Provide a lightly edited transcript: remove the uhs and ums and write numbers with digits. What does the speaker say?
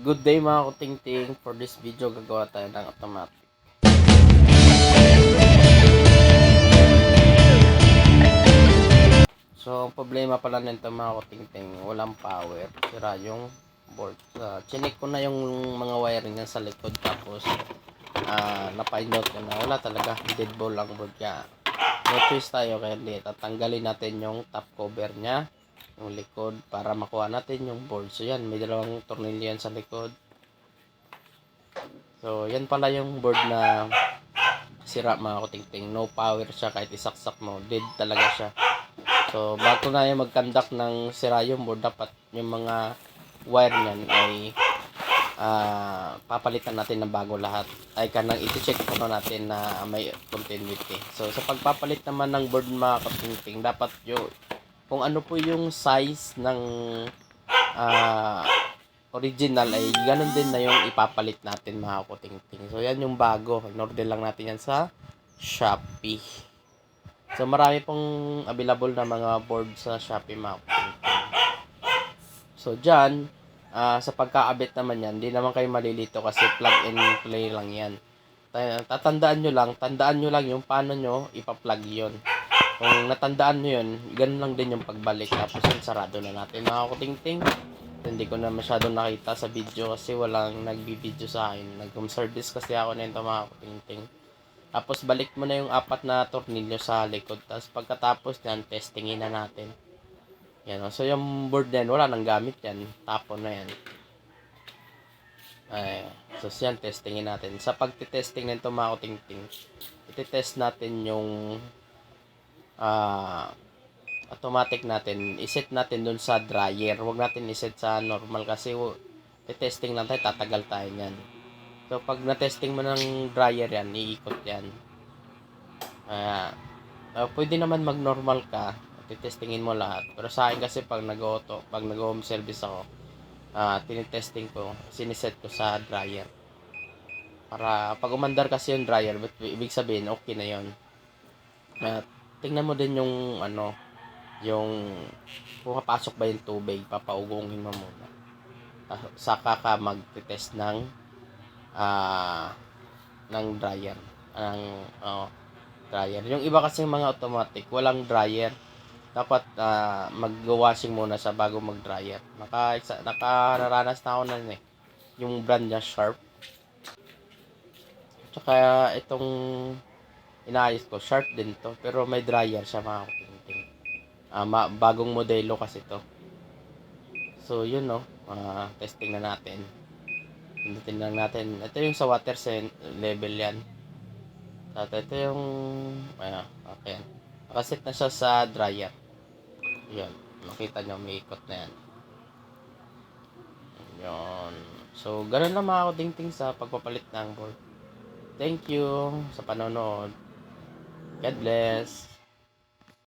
Good day mga kutingting. For this video, gagawa tayo ng automatic. So, ang problema pala nito mga kutingting, walang power. Sira yung board. Chinik ko na yung mga wiring niya sa likod. Tapos, na-find out ko na wala talaga. Dead ball ang board niya. No twist tayo kaya hindi. Tatanggalin natin yung top cover niya. Yung likod para makuha natin yung board. So, yan. May dalawang tornilyo yan sa likod. So, yan pala yung board na sira mga kutingting. No power siya kahit isaksak mo. Dead talaga siya. So, bago na yung mag-conduct ng sira yung board, dapat yung mga wire niyan ay papalitan natin ng bago lahat. Ay kanang iti-check po natin na may continuity. So, sa pagpapalit naman ng board mga kutingting, dapat yung kung ano po yung size ng original ay ganun din na yung ipapalit natin mga kutingting. So yan yung bago. In-order lang natin yan sa Shopee. So marami pong available na mga board sa Shopee mga kutingting. So dyan, sa pagkaabit naman yan, hindi naman kayo malilito kasi plug and play lang yan. Tandaan nyo lang yung paano nyo ipa-plug yon. Kung natandaan nyo yun, ganun lang din yung pagbalik. Tapos yun, sarado na natin mga kutingting. Hindi ko na masyadong nakita sa video kasi walang nagbibideo sa akin. Nag-home service kasi ako nito mga kutingting. Tapos balik mo na yung apat na tornilyo sa likod. Tapos pagkatapos yan, testingin na natin. Yan, so yung board yan, wala nang gamit yan. Tapon na yan. Ay, so yan, testingin natin. Sa pagtitesting nito mga kutingting, ititest natin yung automatic natin, iset natin dun sa dryer. Huwag natin iset sa normal kasi testing lang tayo, tatagal tayo niyan. So, pag na-testing mo ng dryer yan, iikot yan. Pwede naman mag-normal ka, titestingin mo lahat. Pero sa akin kasi pag nag-auto, pag nag-home service ako, tinitesting ko, siniset ko sa dryer. Para pag umandar kasi yung dryer, ibig sabihin, okay na yun. Tingnan mo din yung yung kung papasok ba yung tubig, papaugungin mo muna. Saka ka mag-test ng dryer. Dryer. Yung iba kasi mga automatic, walang dryer. Dapat mag-washing muna sa bago mag-dryer. Nakararanas na ako na yun eh. Yung brand niya Sharp. Tsaka itong inaayos ko, Sharp din to. Pero may dryer siya mga kutingting. Bagong modelo kasi to. So yun no, testing na natin. Pindutin lang natin. Ito yung sa water level yan. At ito yung okay. Nakaset na siya sa dryer. Yun, makita nyo may ikot na yan. Yun. So ganun lang mga kutingting sa pagpapalit ng board. Thank you sa panonood. God bless.